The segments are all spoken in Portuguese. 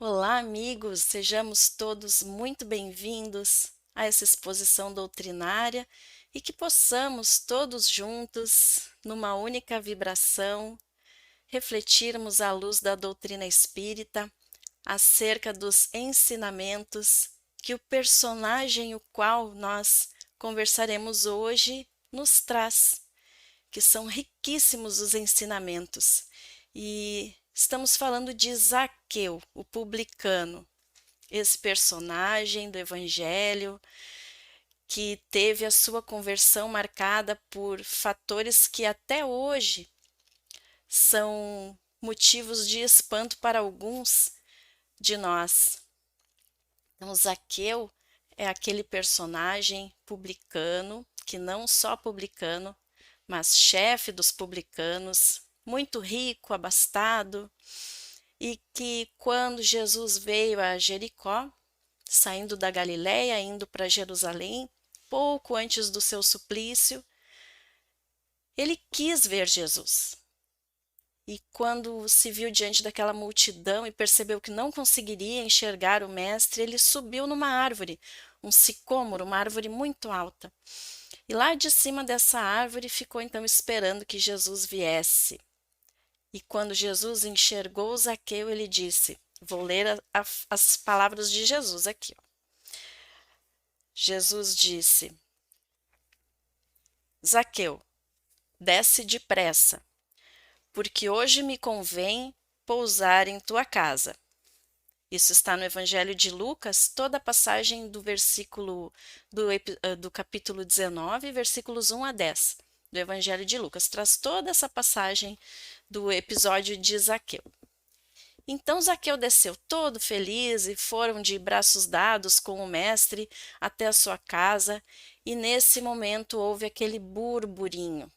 Olá, amigos! Sejamos todos muito bem-vindos a essa exposição doutrinária e que possamos todos juntos, numa única vibração, refletirmos à luz da doutrina espírita acerca dos ensinamentos que o personagem o qual nós conversaremos hoje nos traz, que são riquíssimos os ensinamentos. E estamos falando de Zaqueu, o publicano, esse personagem do Evangelho que teve a sua conversão marcada por fatores que até hoje são motivos de espanto para alguns de nós. Então, Zaqueu é aquele personagem publicano, que não só publicano, mas chefe dos publicanos, muito rico, abastado, e que quando Jesus veio a Jericó, saindo da Galiléia, indo para Jerusalém, pouco antes do seu suplício, ele quis ver Jesus. E quando se viu diante daquela multidão e percebeu que não conseguiria enxergar o mestre, ele subiu numa árvore, um sicômoro, uma árvore muito alta. E lá de cima dessa árvore ficou então esperando que Jesus viesse. E quando Jesus enxergou Zaqueu, ele disse, vou ler as palavras de Jesus aqui. Ó. Jesus disse, Zaqueu, desce depressa, porque hoje me convém pousar em tua casa. Isso está no Evangelho de Lucas, toda a passagem do versículo do capítulo 19, versículos 1 a 10, do Evangelho de Lucas. Traz toda essa passagem do episódio de Zaqueu. Então Zaqueu desceu todo feliz e foram de braços dados com o mestre até a sua casa, e nesse momento houve aquele burburinho.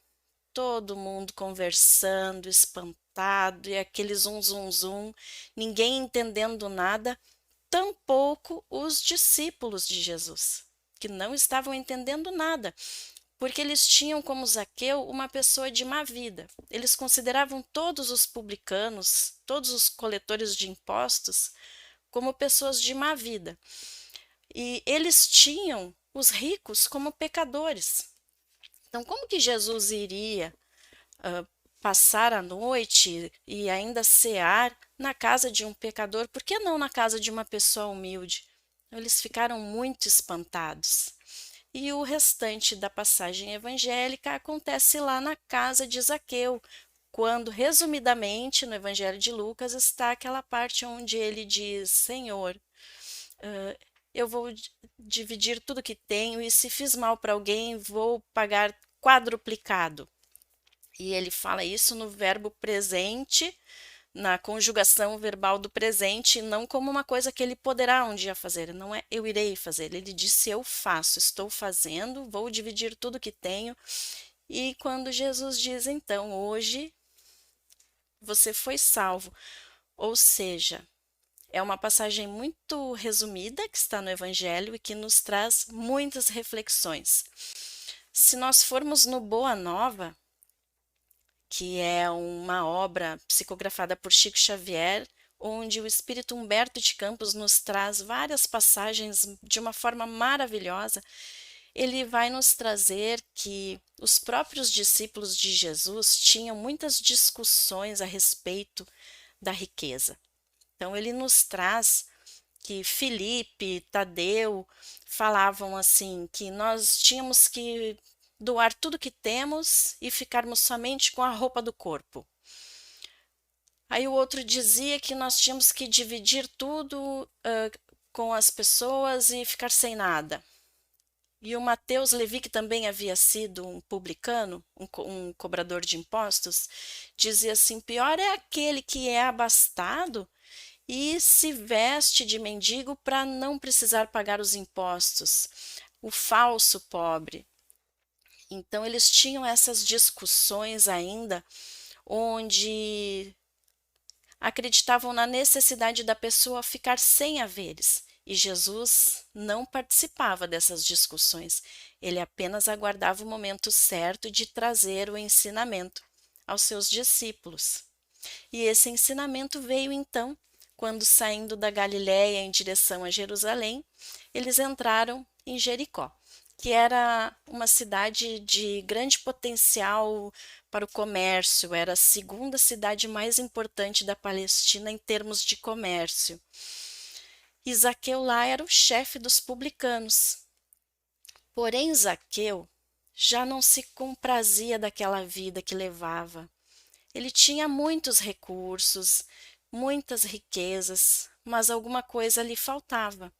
Todo mundo conversando, espantado, e aquele zum, zum, zum, ninguém entendendo nada, tampouco os discípulos de Jesus, que não estavam entendendo nada, porque eles tinham como Zaqueu uma pessoa de má vida. Eles consideravam todos os publicanos, todos os coletores de impostos, como pessoas de má vida. E eles tinham os ricos como pecadores. Então, como que Jesus iria passar a noite e ainda cear na casa de um pecador? Por que não na casa de uma pessoa humilde? Eles ficaram muito espantados. E o restante da passagem evangélica acontece lá na casa de Zaqueu, quando, resumidamente, no Evangelho de Lucas, está aquela parte onde ele diz, Senhor, eu vou dividir tudo que tenho e se fiz mal para alguém, vou pagar quadruplicado. E ele fala isso no verbo presente, na conjugação verbal do presente, não como uma coisa que ele poderá um dia fazer, não é eu irei fazer. Ele disse eu faço, estou fazendo, vou dividir tudo que tenho. E quando Jesus diz então, hoje você foi salvo, ou seja, é uma passagem muito resumida que está no Evangelho e que nos traz muitas reflexões. Se nós formos no Boa Nova, que é uma obra psicografada por Chico Xavier, onde o espírito Humberto de Campos nos traz várias passagens de uma forma maravilhosa. Ele vai nos trazer que os próprios discípulos de Jesus tinham muitas discussões a respeito da riqueza. Então, ele nos traz que Filipe, Tadeu falavam assim, que nós tínhamos que doar tudo que temos e ficarmos somente com a roupa do corpo. Aí o outro dizia que nós tínhamos que dividir tudo com as pessoas e ficar sem nada. E o Mateus Levi, que também havia sido um publicano, um cobrador de impostos, dizia assim, pior é aquele que é abastado e se veste de mendigo para não precisar pagar os impostos, o falso pobre. Então, eles tinham essas discussões ainda, onde acreditavam na necessidade da pessoa ficar sem haveres. E Jesus não participava dessas discussões, ele apenas aguardava o momento certo de trazer o ensinamento aos seus discípulos. E esse ensinamento veio então quando saindo da Galiléia em direção a Jerusalém, eles entraram em Jericó, que era uma cidade de grande potencial para o comércio, era a segunda cidade mais importante da Palestina em termos de comércio. E Zaqueu lá era o chefe dos publicanos. Porém, Zaqueu já não se comprazia daquela vida que levava. Ele tinha muitos recursos, muitas riquezas, mas alguma coisa lhe faltava.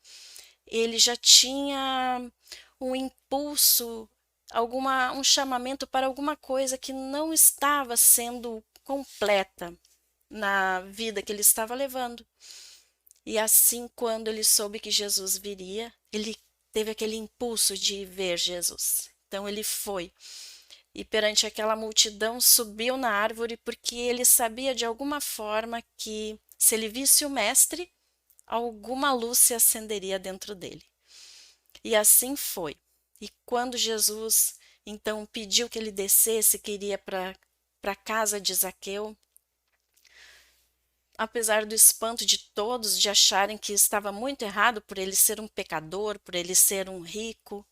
Ele já tinha um impulso, um chamamento para alguma coisa que não estava sendo completa na vida que ele estava levando. E assim, quando ele soube que Jesus viria, ele teve aquele impulso de ver Jesus. Então ele foi. E perante aquela multidão subiu na árvore, porque ele sabia de alguma forma que, se ele visse o mestre, alguma luz se acenderia dentro dele. E assim foi. E quando Jesus então pediu que ele descesse, que iria para a casa de Zaqueu, apesar do espanto de todos de acharem que estava muito errado por ele ser um pecador, por ele ser um rico,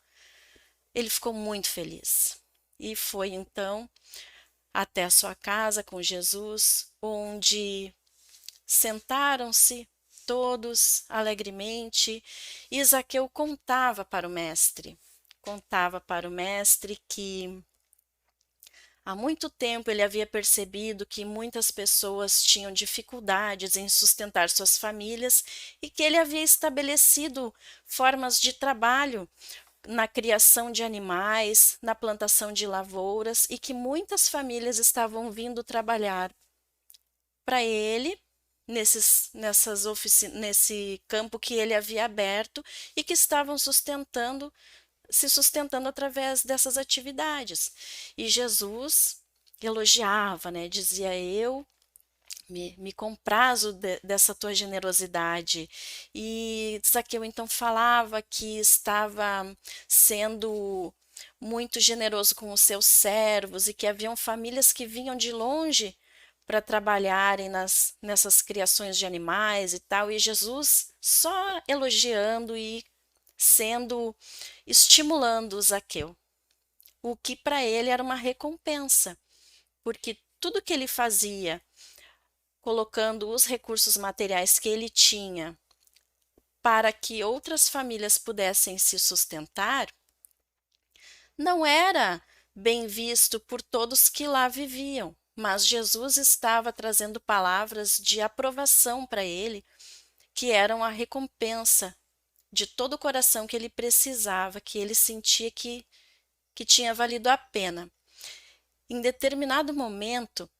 ele ficou muito feliz. E foi então até a sua casa com Jesus, onde sentaram-se todos alegremente, e Zaqueu contava para o mestre que há muito tempo ele havia percebido que muitas pessoas tinham dificuldades em sustentar suas famílias e que ele havia estabelecido formas de trabalho na criação de animais, na plantação de lavouras, e que muitas famílias estavam vindo trabalhar para ele nesse campo que ele havia aberto e que estavam se sustentando através dessas atividades. E Jesus elogiava, né? Dizia: eu me comprazo dessa tua generosidade. E Zaqueu então falava que estava sendo muito generoso com os seus servos e que haviam famílias que vinham de longe para trabalharem nessas criações de animais e tal, e Jesus só elogiando e estimulando Zaqueu, o que para ele era uma recompensa, porque tudo que ele fazia, colocando os recursos materiais que ele tinha para que outras famílias pudessem se sustentar, não era bem visto por todos que lá viviam, mas Jesus estava trazendo palavras de aprovação para ele, que eram a recompensa de todo o coração que ele precisava, que ele sentia que tinha valido a pena. Em determinado momento,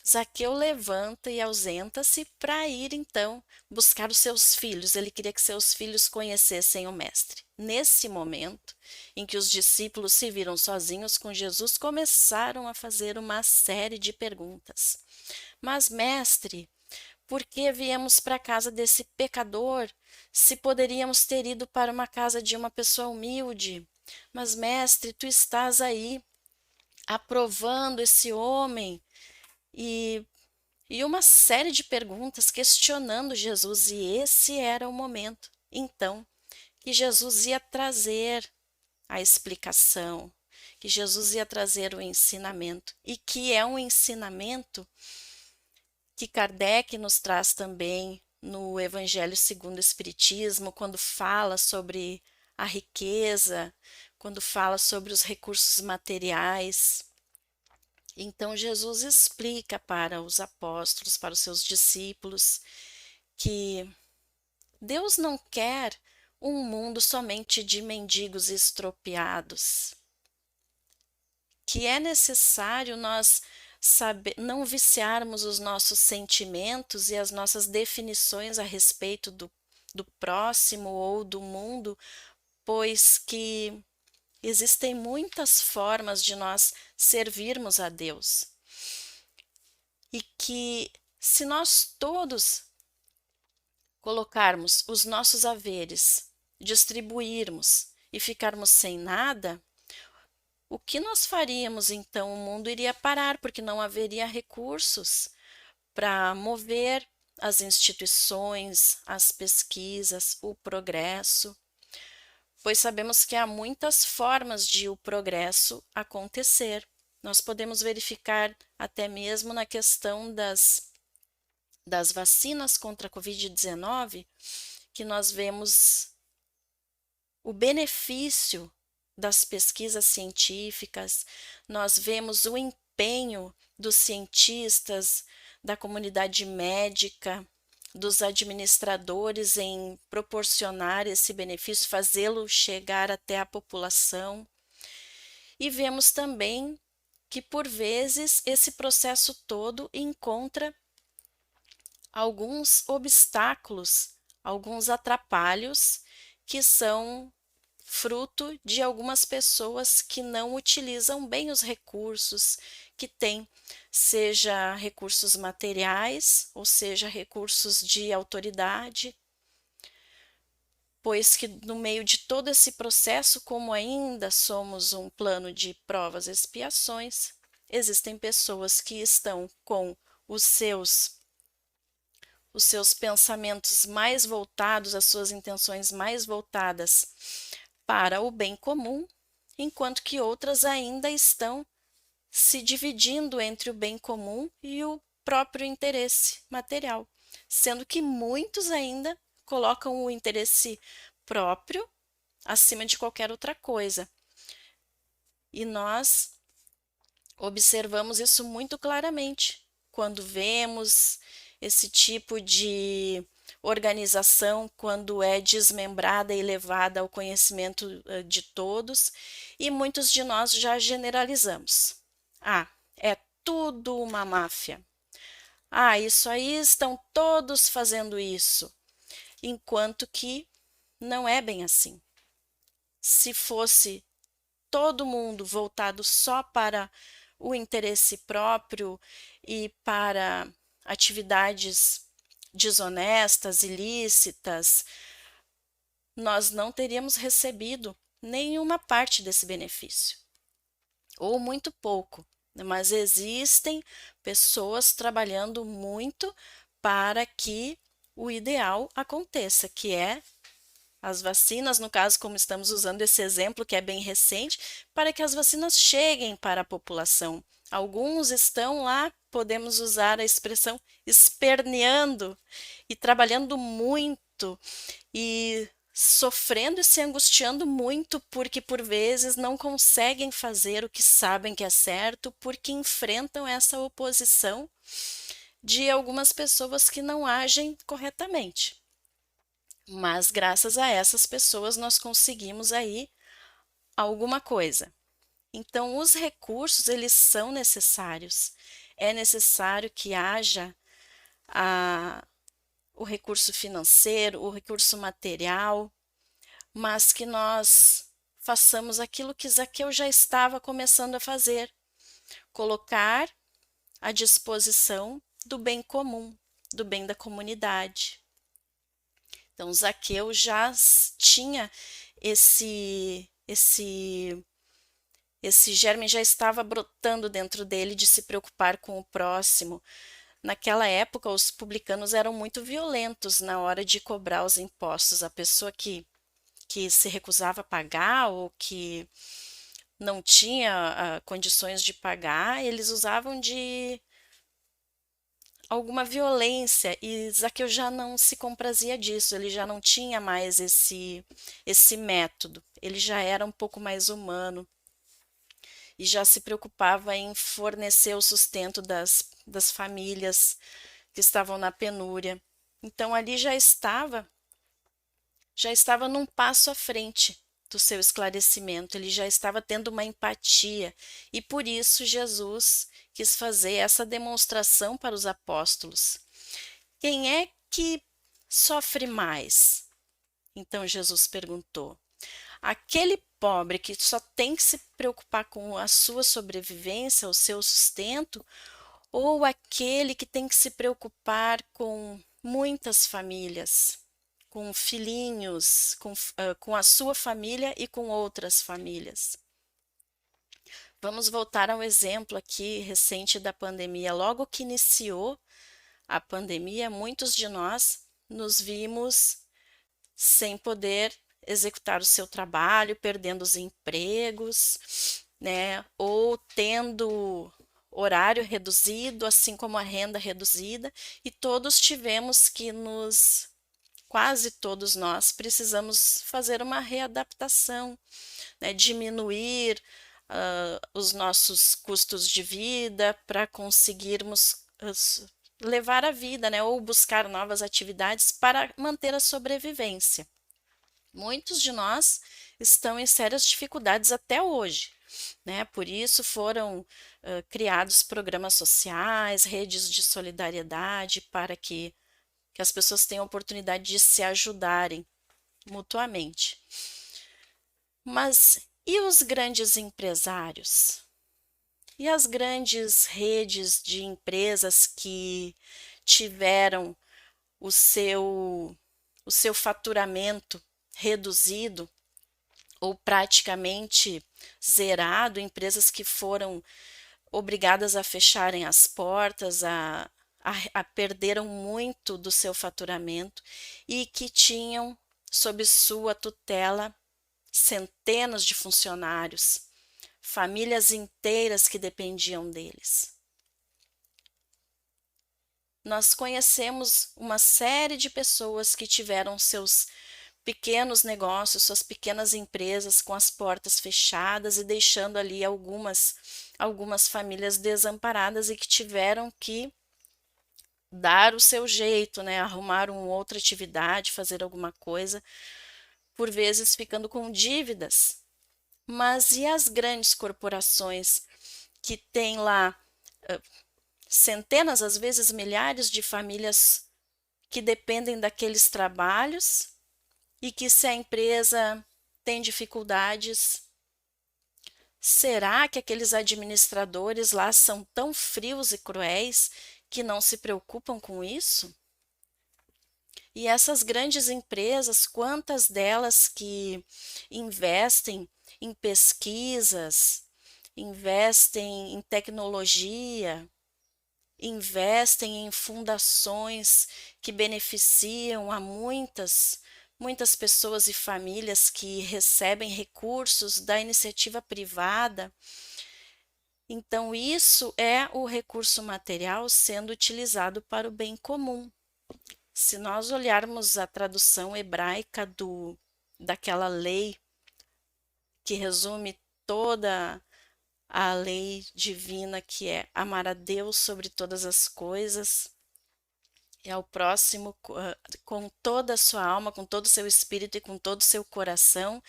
Zaqueu levanta e ausenta-se para ir, então, buscar os seus filhos. Ele queria que seus filhos conhecessem o Mestre. Nesse momento, em que os discípulos se viram sozinhos com Jesus, começaram a fazer uma série de perguntas. Mas, Mestre, por que viemos para a casa desse pecador, se poderíamos ter ido para uma casa de uma pessoa humilde? Mas, Mestre, tu estás aí aprovando esse homem e uma série de perguntas questionando Jesus, e esse era o momento, então, que Jesus ia trazer a explicação, que Jesus ia trazer o ensinamento, e que é um ensinamento que Kardec nos traz também no Evangelho segundo o Espiritismo, quando fala sobre a riqueza, quando fala sobre os recursos materiais. Então, Jesus explica para os apóstolos, para os seus discípulos, que Deus não quer um mundo somente de mendigos estropiados, que é necessário nós não viciarmos os nossos sentimentos e as nossas definições a respeito do próximo ou do mundo, pois que existem muitas formas de nós servirmos a Deus. E que, se nós todos colocarmos os nossos haveres, distribuirmos e ficarmos sem nada, o que nós faríamos então? O mundo iria parar, porque não haveria recursos para mover as instituições, as pesquisas, o progresso, pois sabemos que há muitas formas de o progresso acontecer. Nós podemos verificar até mesmo na questão das vacinas contra a Covid-19, que nós vemos o benefício das pesquisas científicas, nós vemos o empenho dos cientistas, da comunidade médica, dos administradores em proporcionar esse benefício, fazê-lo chegar até a população. E vemos também que, por vezes, esse processo todo encontra alguns obstáculos, alguns atrapalhos que são fruto de algumas pessoas que não utilizam bem os recursos que têm, seja recursos materiais, ou seja, recursos de autoridade, pois que no meio de todo esse processo, como ainda somos um plano de provas e expiações, existem pessoas que estão com os seus pensamentos mais voltados, as suas intenções mais voltadas para o bem comum, enquanto que outras ainda estão se dividindo entre o bem comum e o próprio interesse material, sendo que muitos ainda colocam o interesse próprio acima de qualquer outra coisa. E nós observamos isso muito claramente quando vemos esse tipo de organização, quando é desmembrada e levada ao conhecimento de todos, e muitos de nós já generalizamos. Ah, é tudo uma máfia. Ah, isso aí estão todos fazendo isso. Enquanto que não é bem assim. Se fosse todo mundo voltado só para o interesse próprio e para atividades desonestas, ilícitas, nós não teríamos recebido nenhuma parte desse benefício, ou muito pouco. Mas existem pessoas trabalhando muito para que o ideal aconteça, que é as vacinas, no caso, como estamos usando esse exemplo que é bem recente, para que as vacinas cheguem para a população. Alguns estão lá, podemos usar a expressão esperneando e trabalhando muito e sofrendo e se angustiando muito porque por vezes não conseguem fazer o que sabem que é certo porque enfrentam essa oposição de algumas pessoas que não agem corretamente. Mas graças a essas pessoas nós conseguimos aí alguma coisa. Então os recursos eles são necessários. É necessário que haja o recurso financeiro, o recurso material, mas que nós façamos aquilo que Zaqueu já estava começando a fazer, colocar à disposição do bem comum, do bem da comunidade. Então, Zaqueu já tinha esse germe, já estava brotando dentro dele de se preocupar com o próximo. Naquela época, os publicanos eram muito violentos na hora de cobrar os impostos. A pessoa que se recusava a pagar ou que não tinha condições de pagar, eles usavam de alguma violência, e Zaqueu já não se comprazia disso, ele já não tinha mais esse método, ele já era um pouco mais humano e já se preocupava em fornecer o sustento das famílias que estavam na penúria. Então ali já estava num passo à frente do seu esclarecimento, ele já estava tendo uma empatia e por isso Jesus quis fazer essa demonstração para os apóstolos. Quem é que sofre mais? Então Jesus perguntou. Aquele pobre que só tem que se preocupar com a sua sobrevivência, o seu sustento, ou aquele que tem que se preocupar com muitas famílias, com filhinhos, com a sua família e com outras famílias? Vamos voltar ao exemplo aqui recente da pandemia. Logo que iniciou a pandemia, muitos de nós nos vimos sem poder executar o seu trabalho, perdendo os empregos, né? Ou tendo horário reduzido, assim como a renda reduzida, e todos tivemos que quase todos nós precisamos fazer uma readaptação, né? Diminuir os nossos custos de vida para conseguirmos levar a vida, né? Ou buscar novas atividades para manter a sobrevivência. Muitos de nós estão em sérias dificuldades até hoje, né? Por isso foram criados programas sociais, redes de solidariedade para que as pessoas tenham a oportunidade de se ajudarem mutuamente. Mas e os grandes empresários? E as grandes redes de empresas que tiveram o seu faturamento reduzido ou praticamente zerado, empresas que foram obrigadas a fecharem as portas, perderam muito do seu faturamento e que tinham sob sua tutela centenas de funcionários, famílias inteiras que dependiam deles. Nós conhecemos uma série de pessoas que tiveram seus pequenos negócios, suas pequenas empresas com as portas fechadas e deixando ali algumas famílias desamparadas e que tiveram que dar o seu jeito, né? Arrumar uma outra atividade, fazer alguma coisa, por vezes ficando com dívidas. Mas e as grandes corporações que têm lá centenas, às vezes milhares de famílias que dependem daqueles trabalhos e que, se a empresa tem dificuldades, será que aqueles administradores lá são tão frios e cruéis que não se preocupam com isso? E essas grandes empresas, quantas delas que investem em pesquisas, investem em tecnologia, investem em fundações que beneficiam a muitas pessoas e famílias que recebem recursos da iniciativa privada. Então, isso é o recurso material sendo utilizado para o bem comum. Se nós olharmos a tradução hebraica daquela lei que resume toda a lei divina, que é amar a Deus sobre todas as coisas, e ao próximo com toda a sua alma, com todo o seu espírito e com todo o seu coração,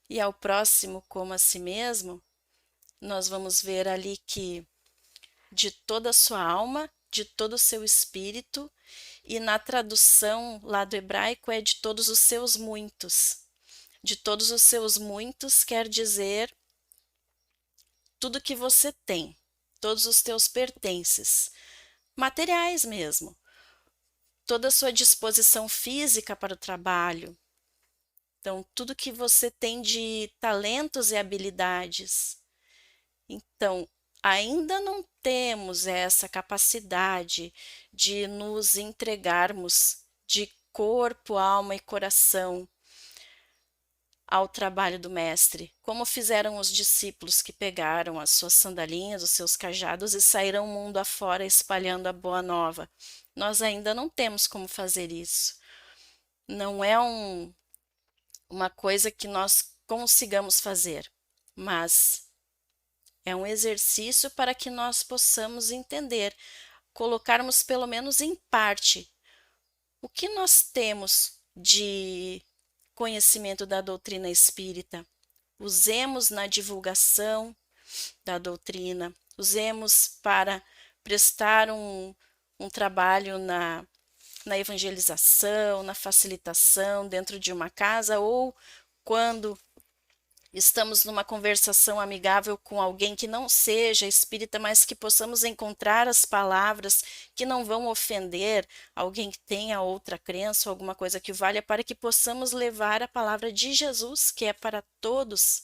e ao próximo como a si mesmo, nós vamos ver ali que de toda a sua alma, de todo o seu espírito, e na tradução lá do hebraico é de todos os seus muitos. De todos os seus muitos quer dizer tudo que você tem, todos os teus pertences, materiais mesmo, toda a sua disposição física para o trabalho. Então, tudo que você tem de talentos e habilidades. Então, ainda não temos essa capacidade de nos entregarmos de corpo, alma e coração ao trabalho do Mestre, como fizeram os discípulos que pegaram as suas sandalinhas, os seus cajados e saíram mundo afora espalhando a boa nova. Nós ainda não temos como fazer isso. Não é uma coisa que nós consigamos fazer, mas é um exercício para que nós possamos entender, colocarmos pelo menos em parte o que nós temos de conhecimento da doutrina espírita. Usemos na divulgação da doutrina, usemos para prestar um trabalho na evangelização, na facilitação dentro de uma casa ou quando estamos numa conversação amigável com alguém que não seja espírita, mas que possamos encontrar as palavras que não vão ofender alguém que tenha outra crença ou alguma coisa que valha, para que possamos levar a palavra de Jesus, que é para todos,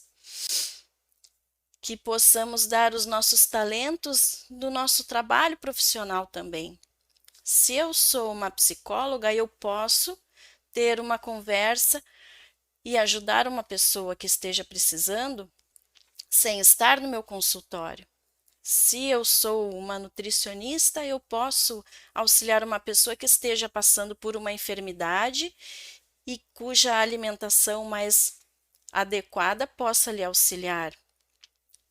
que possamos dar os nossos talentos do nosso trabalho profissional também. Se eu sou uma psicóloga, eu posso ter uma conversa e ajudar uma pessoa que esteja precisando sem estar no meu consultório. Se eu sou uma nutricionista, eu posso auxiliar uma pessoa que esteja passando por uma enfermidade e cuja alimentação mais adequada possa lhe auxiliar.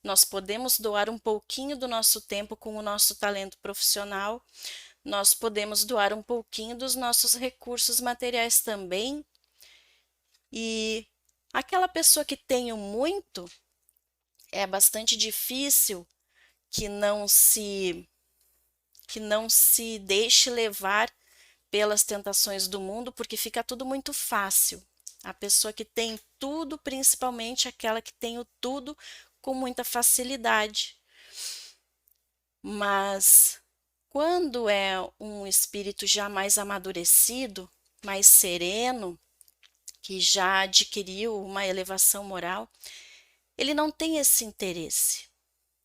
Nós podemos doar um pouquinho do nosso tempo com o nosso talento profissional, nós podemos doar um pouquinho dos nossos recursos materiais também. E aquela pessoa que tem o muito, é bastante difícil que não se deixe levar pelas tentações do mundo, porque fica tudo muito fácil. A pessoa que tem tudo, principalmente aquela que tem o tudo com muita facilidade. Mas quando é um espírito já mais amadurecido, mais sereno, que já adquiriu uma elevação moral, ele não tem esse interesse.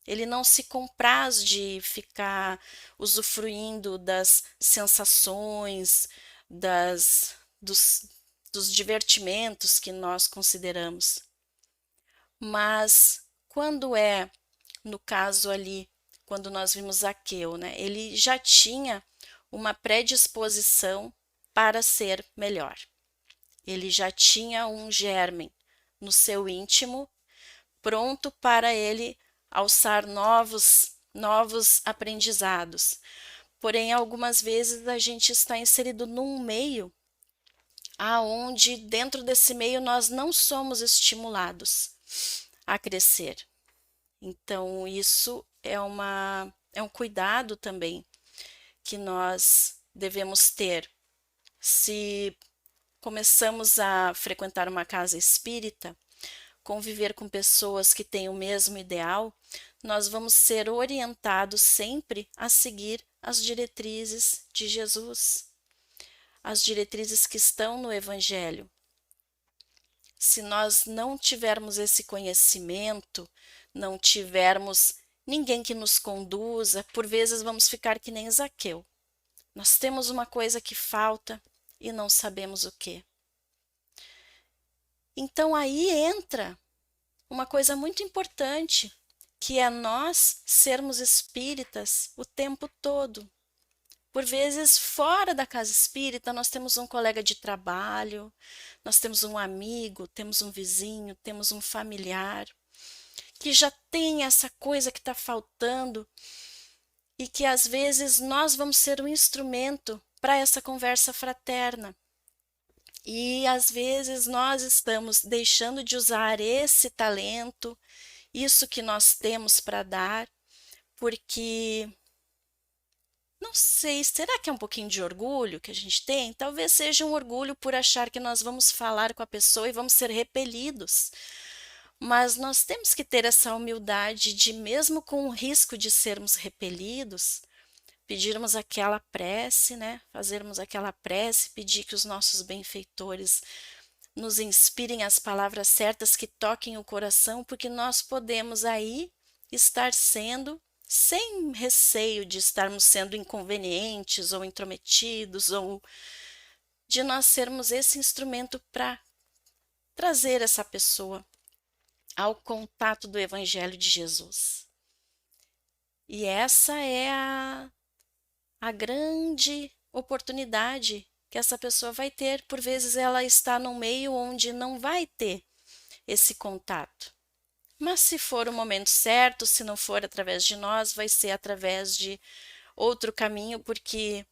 Ele não se compraz de ficar usufruindo das sensações, dos, dos divertimentos que nós consideramos. Mas quando é, no caso ali, quando nós vimos Zaqueu, né, ele já tinha uma predisposição para ser melhor. Ele já tinha um germe no seu íntimo, pronto para ele alçar novos aprendizados. Porém, algumas vezes a gente está inserido num meio aonde dentro desse meio nós não somos estimulados a crescer. Então, isso é um cuidado também que nós devemos ter. Se começamos a frequentar uma casa espírita, conviver com pessoas que têm o mesmo ideal, nós vamos ser orientados sempre a seguir as diretrizes de Jesus, as diretrizes que estão no Evangelho. Se nós não tivermos esse conhecimento, não tivermos ninguém que nos conduza, por vezes vamos ficar que nem Zaqueu. Nós temos uma coisa que falta e não sabemos o que. Então aí entra uma coisa muito importante, que é nós sermos espíritas o tempo todo. Por vezes, fora da casa espírita, nós temos um colega de trabalho, nós temos um amigo, temos um vizinho, temos um familiar, que já tem essa coisa que está faltando e que às vezes nós vamos ser um instrumento para essa conversa fraterna. E às vezes nós estamos deixando de usar esse talento, isso que nós temos para dar, porque não sei, será que é um pouquinho de orgulho que a gente tem? Talvez seja um orgulho por achar que nós vamos falar com a pessoa e vamos ser repelidos. Mas nós temos que ter essa humildade de, mesmo com o risco de sermos repelidos, pedirmos aquela prece, né? Fazermos aquela prece, pedir que os nossos benfeitores nos inspirem as palavras certas que toquem o coração, porque nós podemos aí estar sendo, sem receio de estarmos sendo inconvenientes ou intrometidos, ou de nós sermos esse instrumento para trazer essa pessoa ao contato do Evangelho de Jesus. E essa é a grande oportunidade que essa pessoa vai ter. Por vezes ela está num meio onde não vai ter esse contato. Mas se for o momento certo, se não for através de nós, vai ser através de outro caminho, porque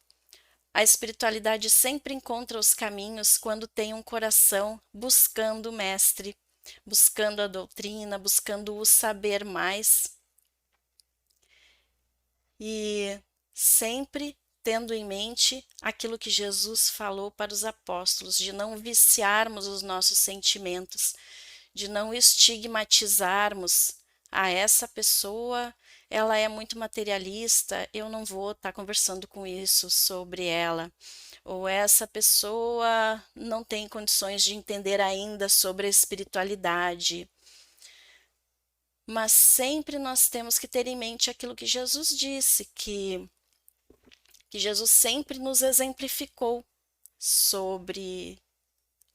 a espiritualidade sempre encontra os caminhos quando tem um coração buscando o mestre, buscando a doutrina, buscando o saber mais. E sempre tendo em mente aquilo que Jesus falou para os apóstolos, de não viciarmos os nossos sentimentos, de não estigmatizarmos essa pessoa, ela é muito materialista, eu não vou estar conversando com isso sobre ela. Ou essa pessoa não tem condições de entender ainda sobre a espiritualidade. Mas sempre nós temos que ter em mente aquilo que Jesus disse, que que Jesus sempre nos exemplificou sobre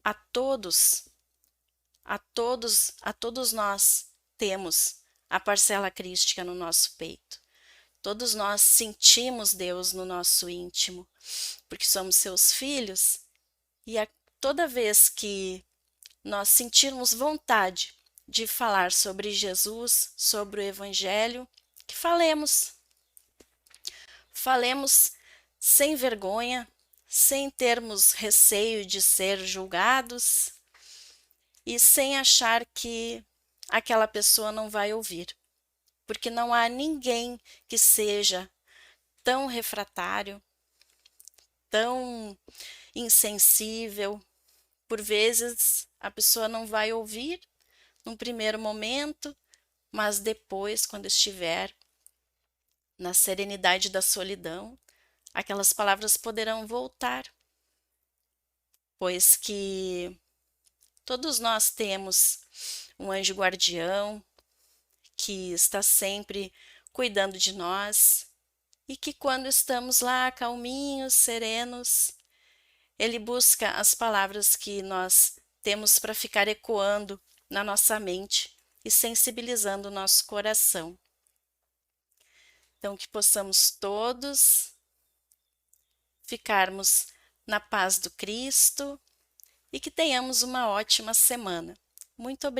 a todos, a todos nós temos a parcela crística no nosso peito. Todos nós sentimos Deus no nosso íntimo, porque somos seus filhos, e toda vez que nós sentirmos vontade de falar sobre Jesus, sobre o Evangelho, que falemos. Falemos sem vergonha, sem termos receio de ser julgados e sem achar que aquela pessoa não vai ouvir, porque não há ninguém que seja tão refratário, tão insensível. Por vezes a pessoa não vai ouvir num primeiro momento, mas depois, quando estiver na serenidade da solidão, aquelas palavras poderão voltar, pois que todos nós temos um anjo guardião que está sempre cuidando de nós e que quando estamos lá calminhos, serenos, ele busca as palavras que nós temos para ficar ecoando na nossa mente e sensibilizando o nosso coração. Então, que possamos todos ficarmos na paz do Cristo e que tenhamos uma ótima semana. Muito obrigada.